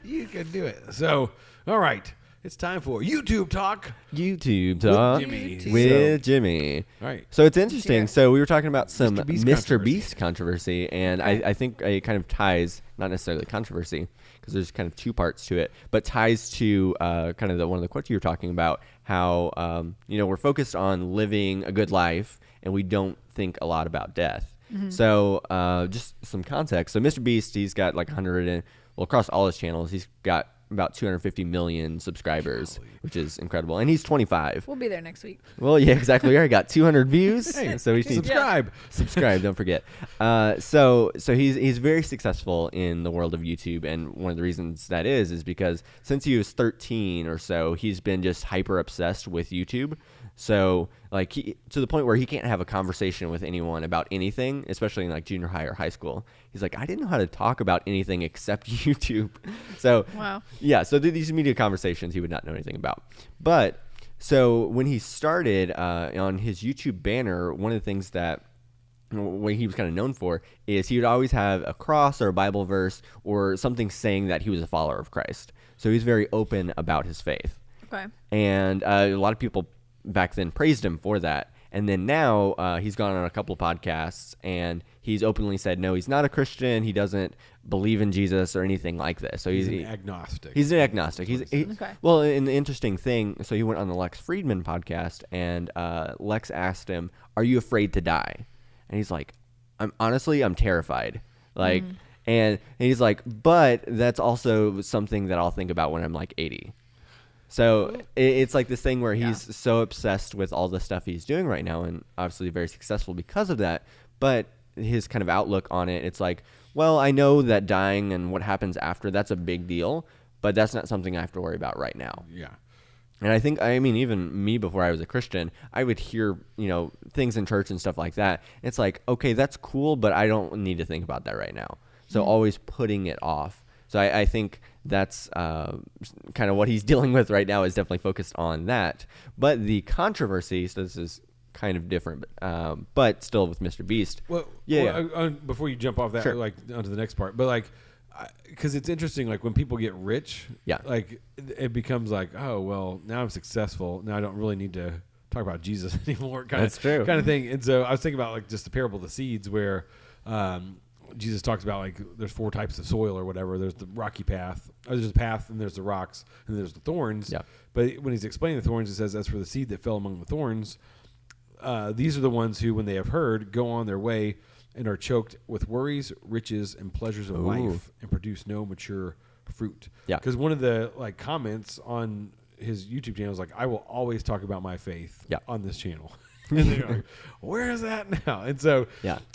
you can do it. So all right, it's time for YouTube talk. YouTube talk Jimmy. with Jimmy. All right. So it's interesting. Yeah. So we were talking about some Mr. Beast Mr. Beast controversy, and I think it kind of ties, not necessarily controversy, because there's kind of 2 parts to it, but ties to kind of one of the quotes you were talking about, how we're focused on living a good life, and we don't think a lot about death. So just some context. So Mr. Beast, he's got like 100 and across all his channels, he's got about 250 million subscribers, which is incredible. And he's 25. We'll be there next week. Well, yeah, exactly. We already got 200 views. Hey, so we need subscribe. subscribe, don't forget. So he's very successful in the world of YouTube, and one of the reasons that is because since he was 13 or so, he's been just hyper obsessed with YouTube. So like to the point where he can't have a conversation with anyone about anything, especially in like junior high or high school. He's like, I didn't know how to talk about anything except YouTube. So Wow. yeah, so these media conversations he would not know anything about. But so when he started on his YouTube banner, one of the things that what he was kind of known for is he would always have a cross or a Bible verse or something saying that he was a follower of Christ. So he's very open about his faith. Okay. And a lot of people back then praised him for that. And then now he's gone on a couple of podcasts and he's openly said, no, he's not a Christian. He doesn't believe in Jesus or anything like this. So he's an agnostic. He's an agnostic. Okay. Well, and the interesting thing, so he went on the Lex Friedman podcast, and Lex asked him, "Are you afraid to die?" And he's like, I'm terrified." Like, and he's like, "But that's also something that I'll think about when I'm like 80." So it's like this thing where he's so obsessed with all the stuff he's doing right now, and obviously very successful because of that. But his kind of outlook on it, it's like, well, I know that dying and what happens after, that's a big deal, but that's not something I have to worry about right now. Yeah. And I mean, even me before I was a Christian, I would hear, things in church and stuff like that. It's like, okay, that's cool, but I don't need to think about that right now. So always putting it off. So I think that's kind of what he's dealing with right now, is definitely focused on that. But the controversy, so this is kind of different, but still with Mr. Beast. Before you jump off that, Sure. like onto the next part, but like, because it's interesting, like when people get rich, like it becomes like, oh well, now I'm successful. Now I don't really need to talk about Jesus anymore. That's true. Kind of thing. And so I was thinking about like just the parable of the seeds, where Jesus talks about like there's 4 types of soil or whatever. There's the rocky path, or there's the path, and there's the rocks, and there's the thorns. Yeah. But when he's explaining the thorns, it says, as for the seed that fell among the thorns, these are the ones who, when they have heard, go on their way and are choked with worries, riches, and pleasures of life, and produce no mature fruit. Yeah. Because one of the like comments on his YouTube channel is like, I will always talk about my faith on this channel. And they're like, where is that now? And so,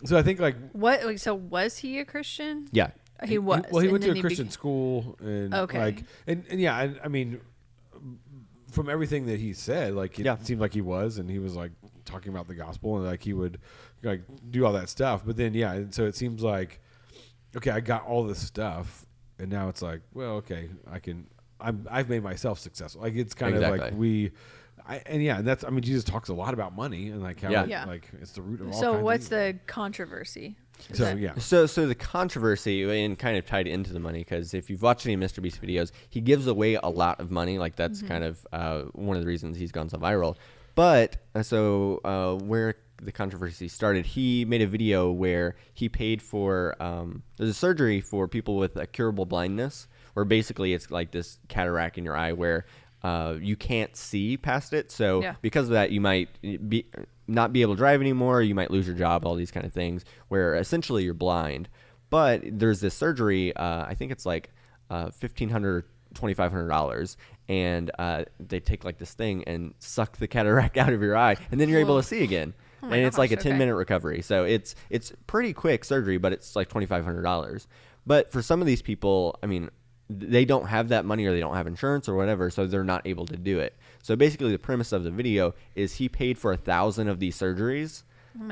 so I think like, what? So was he a Christian? Yeah. He was. Well, he went to a Christian school, and like, and yeah, I mean, from everything that he said, like it seemed like he was, and he was like talking about the gospel, and like he would like do all that stuff. But then and so it seems like, okay, I got all this stuff, and now it's like, well, okay, I've made myself successful. Like it's kind of like and that's, I mean, Jesus talks a lot about money and like how like it's the root of all. So kinds what's of the controversy? So the controversy, and kind of tied into the money, because if you've watched any of Mr. Beast videos, he gives away a lot of money. Like that's kind of one of the reasons he's gone so viral. But where the controversy started, he made a video where he paid for there's a surgery for people with a curable blindness, where basically it's like this cataract in your eye where you can't see past it. So because of that, you might not be able to drive anymore. You might lose your job, all these kind of things, where essentially you're blind. But there's this surgery, I think it's like $1,500, $2,500, and they take like this thing and suck the cataract out of your eye, and then you're able to see again. And it's like a 10-minute recovery. So it's pretty quick surgery, but it's like $2,500. But for some of these people, I mean, they don't have that money, or they don't have insurance or whatever, so they're not able to do it. So basically the premise of the video is he paid for 1,000 of these surgeries.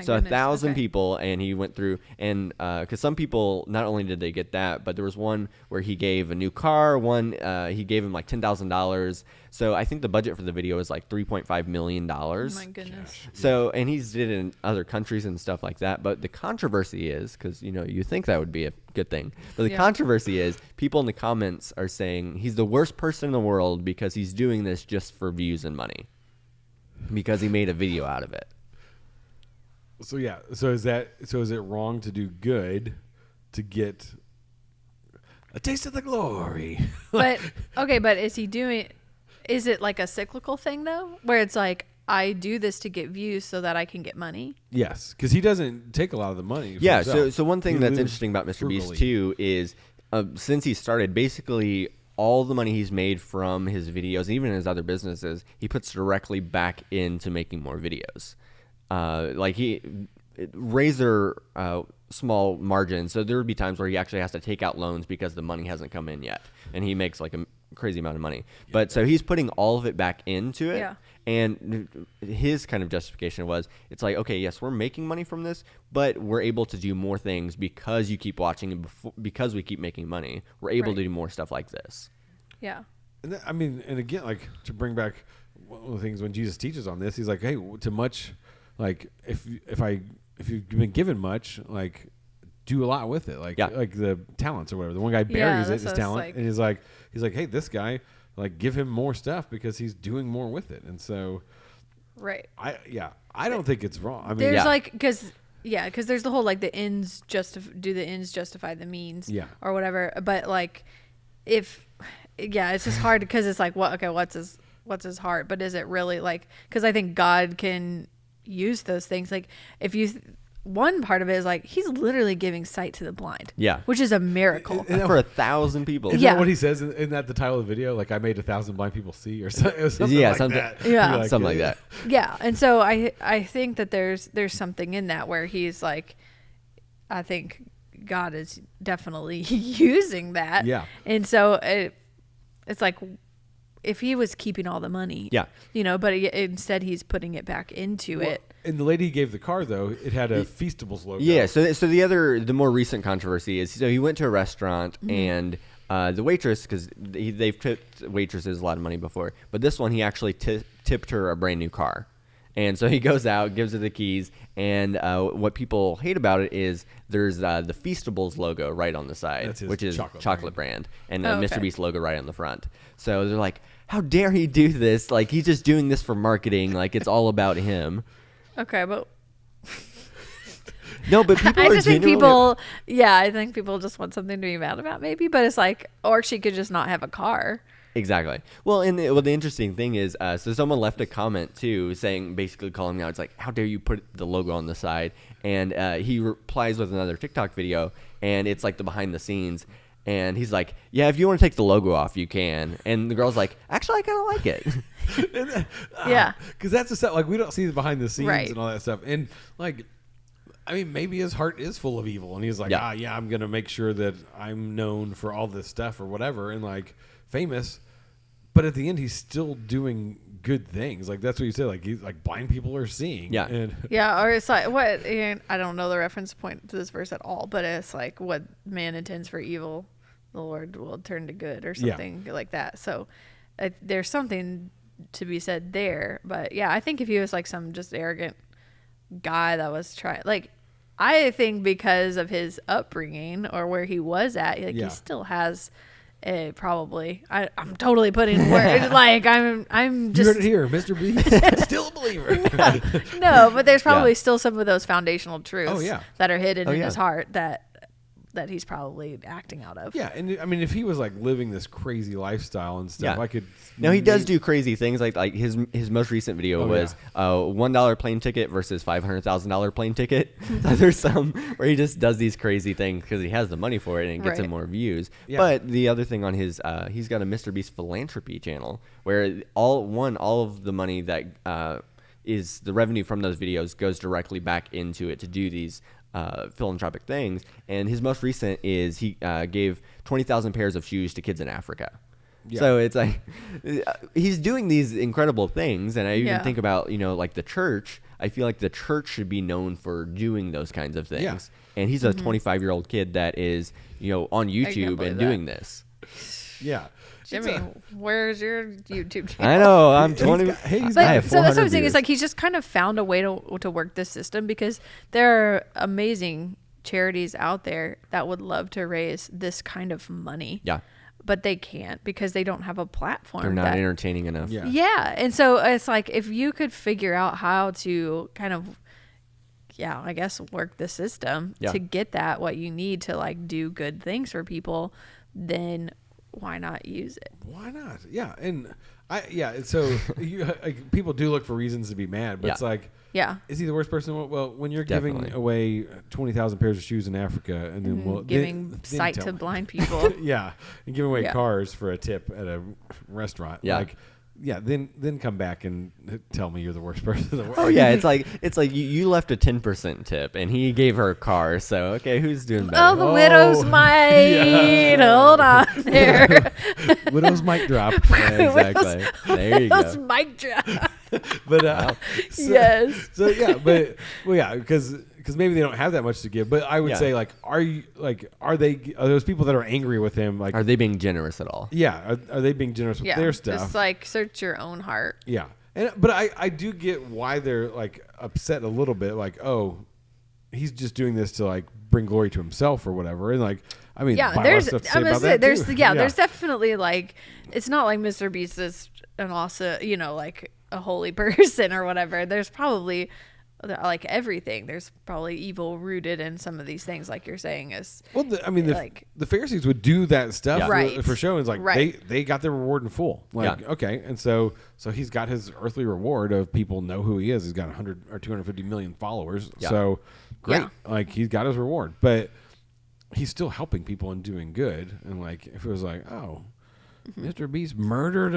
So 1,000 people, and he went through, and because some people, not only did they get that, but there was one where he gave a new car, one he gave him like $10,000. So I think the budget for the video is like $3.5 million. Oh my goodness. So, and he's did it in other countries and stuff like that. But the controversy is, because you think that would be a good thing, but the controversy is people in the comments are saying he's the worst person in the world because he's doing this just for views and money, because he made a video out of it. So is it wrong to do good to get a taste of the glory? But is it like a cyclical thing though, where it's like, I do this to get views so that I can get money? Yes, because he doesn't take a lot of the money. So one thing that's interesting about Mr. Beast too is since he started, basically all the money he's made from his videos, and even his other businesses, he puts directly back into making more videos. Like razor small margins, so there would be times where he actually has to take out loans because the money hasn't come in yet, and he makes like a crazy amount of money. But so he's putting all of it back into it, and his kind of justification was, it's like, okay, yes, we're making money from this, but we're able to do more things because you keep watching, and because we keep making money, we're able to do more stuff like this. Yeah. And I mean, and again, like to bring back one of the things when Jesus teaches on this, he's like, hey, to much. Like if you've been given much, like do a lot with it, like the talents or whatever. The one guy buries his talent, and he's like, hey, this guy, like give him more stuff because he's doing more with it. And so, I I don't think it's wrong. I mean, there's like because there's the whole like the ends do the ends justify the means, or whatever. But like if it's just hard because it's like what's his heart, but is it really like, because I think God can use those things, like if you one part of it is like he's literally giving sight to the blind, which is a miracle for 1,000 people. Is that what he says? Isn't that the title of the video? Like, I made 1,000 blind people see, or something like that. Something like that. Yeah, and so I think that there's something in that where he's like, I think God is definitely using that. Yeah, and so it's like, if he was keeping all the money, but instead he's putting it back into it. And the lady he gave the car, though, it had a Feastables logo. Yeah. So the more recent controversy is, so he went to a restaurant and the waitress, because they've tipped waitresses a lot of money before, but this one he actually tipped her a brand new car. And so he goes out, gives her the keys, and what people hate about it is there's the Feastables logo right on the side, which is chocolate brand, and the Mr. Beast logo right on the front. So they're like, how dare he do this? Like, he's just doing this for marketing. Like, it's all about him. Okay, but... No, but people I think people just want something to be mad about, maybe. But it's like, or she could just not have a car. Exactly. Well, the interesting thing is, so someone left a comment too, saying, basically calling me out. It's like, how dare you put the logo on the side? And he replies with another TikTok video, and it's like the behind the scenes. And he's like, yeah, if you want to take the logo off, you can. And the girl's like, actually, I kind of like it. Yeah. Because that's the stuff, like, we don't see the behind the scenes and all that stuff. And, like, I mean, maybe his heart is full of evil. And he's like, I'm going to make sure that I'm known for all this stuff or whatever. And, like, famous. But at the end, he's still doing good things. Like, that's what you said. Like, he's like, blind people are seeing. Yeah. And or it's like, what? And I don't know the reference point to this verse at all, but it's like, what man intends for evil, the Lord will turn to good, or something like that. So there's something to be said there. But yeah, I think if he was like some just arrogant guy that was trying, like, I think because of his upbringing or where he was at, like, he still has probably. I'm totally putting words like I'm just. You heard it here, Mr. B. Still a believer. No, but there's probably still some of those foundational truths that are hidden in his heart that he's probably acting out of. Yeah, and I mean, if he was like living this crazy lifestyle and stuff, I could. No, he does do crazy things. Like his most recent video was $1 plane ticket versus $500,000 plane ticket. So there's some where he just does these crazy things because he has the money for it and it gets him more views. Yeah. But the other thing on his, he's got a Mr. Beast philanthropy channel where all of the money that is the revenue from those videos goes directly back into it to do these philanthropic things. And his most recent is he gave 20,000 pairs of shoes to kids in Africa. Yeah. So it's like he's doing these incredible things, and I even think about, like the church. I feel like the church should be known for doing those kinds of things. Yeah. And he's a 25-year-old kid that is, on YouTube and doing this. Yeah. Jimmy, where's your YouTube channel? I know, I'm 20. So that's what I'm saying. It's like he's just kind of found a way to work this system, because there are amazing charities out there that would love to raise this kind of money. Yeah. But they can't because they don't have a platform. They're not entertaining enough. Yeah. And so it's like, if you could figure out how to kind of, I guess, work the system to get what you need to like do good things for people, then why not use it? Why not? Yeah. And so people do look for reasons to be mad, but it's like, is he the worst person? Well, when you're giving away 20,000 pairs of shoes in Africa, and then giving sight to blind people, and giving away cars for a tip at a restaurant, then come back and tell me you're the worst person in the world. Oh yeah, it's like you left a 10% tip, and he gave her a car. So okay, who's doing better? Oh, the widow's mite. Hold on there. Widow's mic drop. Yeah, exactly. There you go. Mic drop. But yes. So because maybe they don't have that much to give. But I would say, like, are those people that are angry with him, like, are they being generous at all? Yeah, are they being generous with their stuff? Just like search your own heart. Yeah, but I do get why they're like upset a little bit, like, oh, he's just doing this to like bring glory to himself or whatever, and like, I mean, there's there's definitely, like, it's not like Mr. Beast is an awesome, like, a holy person or whatever. There's probably like everything. There's probably evil rooted in some of these things, like you're saying. Is the Pharisees would do that stuff Right. for show. It's like Right. they got their reward in full. Like okay, and so he's got his earthly reward of people know who he is. He's got 100 or 250 million followers. Yeah. So great, Yeah. like he's got his reward, but he's still helping people and doing good. And like if it was like, oh, Mr. Beast murdered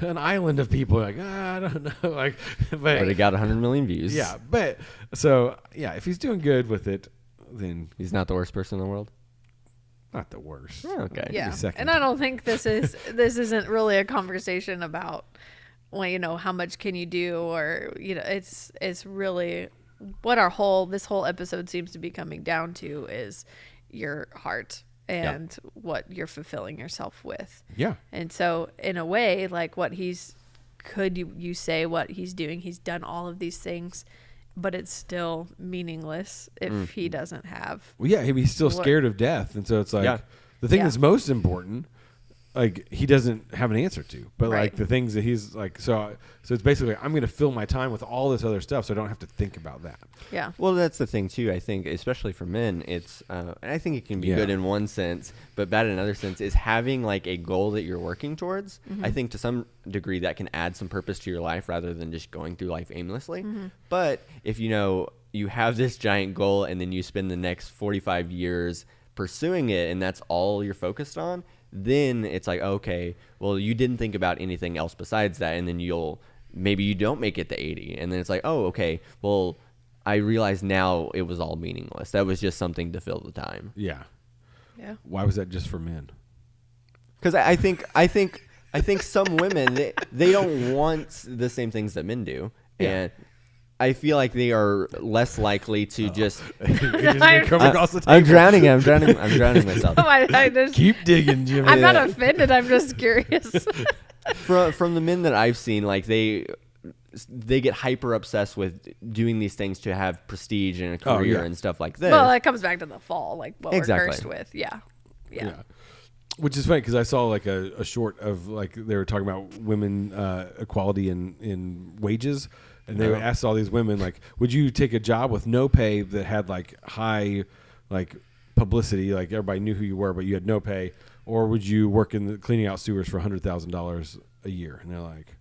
an island of people, like I don't know, like, But it got 100 million views. yeah, but so yeah, if he's doing good with it, then He's not the worst person in the world. not the worst. Oh, okay. yeah. second. And I don't think this isn't really a conversation about, well, how much can you do, or it's really what this whole episode seems to be coming down to is your heart and what you're fulfilling yourself with. Yeah. And so in a way, like what you say what he's doing, he's done all of these things, but it's still meaningless if he doesn't have. Well, yeah, he's still scared of death, and so it's like the thing that's most important, like he doesn't have an answer to, but like the things that he's like, so it's basically I'm going to fill my time with all this other stuff, so I don't have to think about that. Yeah. Well, that's the thing too. I think, especially for men, it's. And I think it can be good in one sense, but bad in another sense. Is having like a goal that you're working towards. I think to some degree that can add some purpose to your life rather than just going through life aimlessly. But if you have this giant goal and then you spend the next 45 years pursuing it, and that's all you're focused on, then it's like, okay, well, you didn't think about anything else besides that, and then maybe you don't make it to 80, and then it's like, oh, okay, well, I realize now it was all meaningless. That was just something to fill the time. Yeah. Yeah. Why was that just for men? Because I think some women they don't want the same things that men do, and I feel like they are less likely to just. Come across the table. I'm drowning. I'm drowning myself. I just, Keep digging, Jimmy. I'm not offended. I'm just curious. From the men that I've seen, like they get hyper obsessed with doing these things to have prestige and a career and stuff like this. Well, it comes back to the fall, like what we're cursed with. Yeah. Which is funny because I saw like a short of like they were talking about women equality in wages. And they asked all these women, like, would you take a job with no pay that had, like, high, like, publicity, like everybody knew who you were, but you had no pay, or would you work in cleaning out sewers for $100,000 a year? And they're like,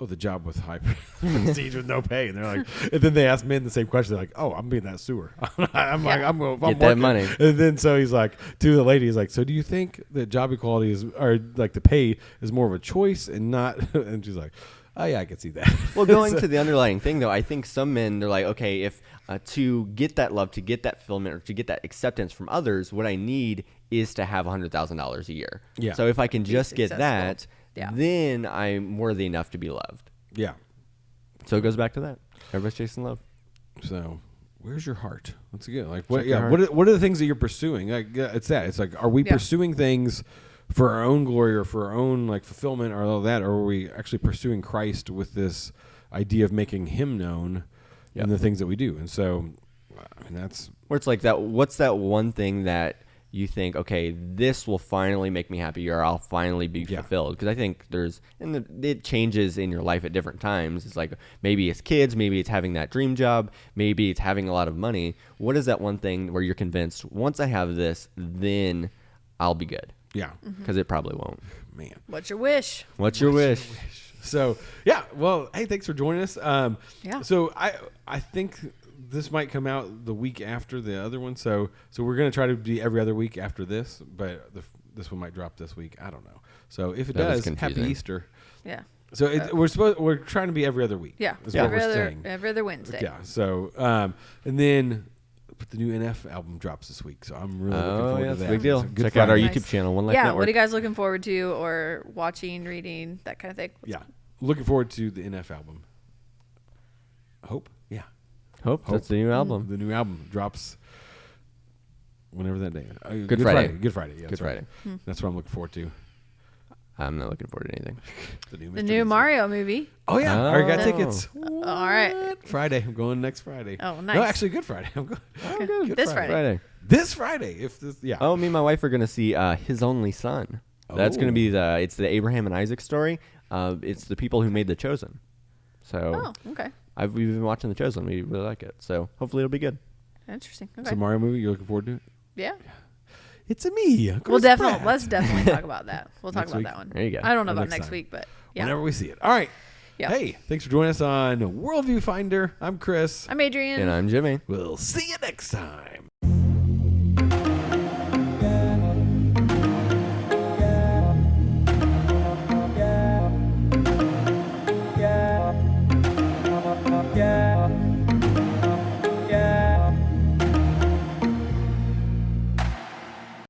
oh, the job with high prestige with no pay. And they're like, and then they asked men the same question. They're like, oh, I'm being that sewer. I'm Get working. that money. And then so he's like, to the lady, he's like, so do you think that job equality is, or like the pay is more of a choice and not? And she's like, oh, yeah, I can see that. Well, going to the underlying thing, though, I think some men, they're like, okay, if to get that love, to get that fulfillment, or to get that acceptance from others, what I need is to have $100,000 a year. Yeah. So if I can just get that, Yeah. then I'm worthy enough to be loved. Yeah. So it goes back to that. Everybody's chasing love. So where's your heart? That's good. Like, Check your heart. what are the things that you're pursuing? Like, it's that. It's like, are we pursuing things for our own glory or for our own like fulfillment or all that, or are we actually pursuing Christ with this idea of making Him known in the things that we do? And so, I mean, that's where it's like that. What's that one thing that you think, okay, this will finally make me happy, or I'll finally be fulfilled? Because I think it changes in your life at different times. It's like maybe it's kids, maybe it's having that dream job, maybe it's having a lot of money. What is that one thing where you're convinced once I have this, then I'll be good? yeah, Because it probably won't. man. What's your wish? What's your wish? So yeah, well, hey, thanks for joining us. So I think this might come out the week after the other one. So we're gonna try to be every other week after this, but this one might drop this week. I don't know. So if it does, happy Easter. Yeah. So we're trying to be every other week. Yeah. Is what we're saying. Every other Wednesday. Yeah. So and then. But the new NF album drops this week, so I'm really looking forward to that. It's a big deal. Good Check out our Friday. YouTube channel, One Life Yeah. Network. What are you guys looking forward to, or watching, reading, that kind of thing? Yeah, looking forward to the NF album. Hope. Yeah. Hope. That's the new album. The new album drops whenever that day. Good Friday. Good Friday. Yeah, Good Friday. That's what I'm looking forward to. I'm not looking forward to anything. The new Mario movie. Oh yeah, I already got Oh. tickets. All right. Friday. I'm going next Friday. Oh, nice. No, actually, Good Friday. I'm going. Okay. Good This Friday. Friday. This Friday. If this, yeah. Oh, me and my wife are going to see His Only Son. That's going to be it's the Abraham and Isaac story. It's the people who made The Chosen. So Oh, okay. we've been watching The Chosen. We really like it. So hopefully it'll be good. Interesting. It's Okay. a Mario movie. You're looking forward to it? Yeah. It's a me. We'll Chris definitely Pratt. let's definitely talk about that. We'll talk Next about week? that one. There you go. I don't know Or about next next time. week, but yeah. Whenever we see it. All right. Yeah. Hey, thanks for joining us on Worldview Finder. I'm Chris. I'm Adrian. And I'm Jimmy. We'll see you next time.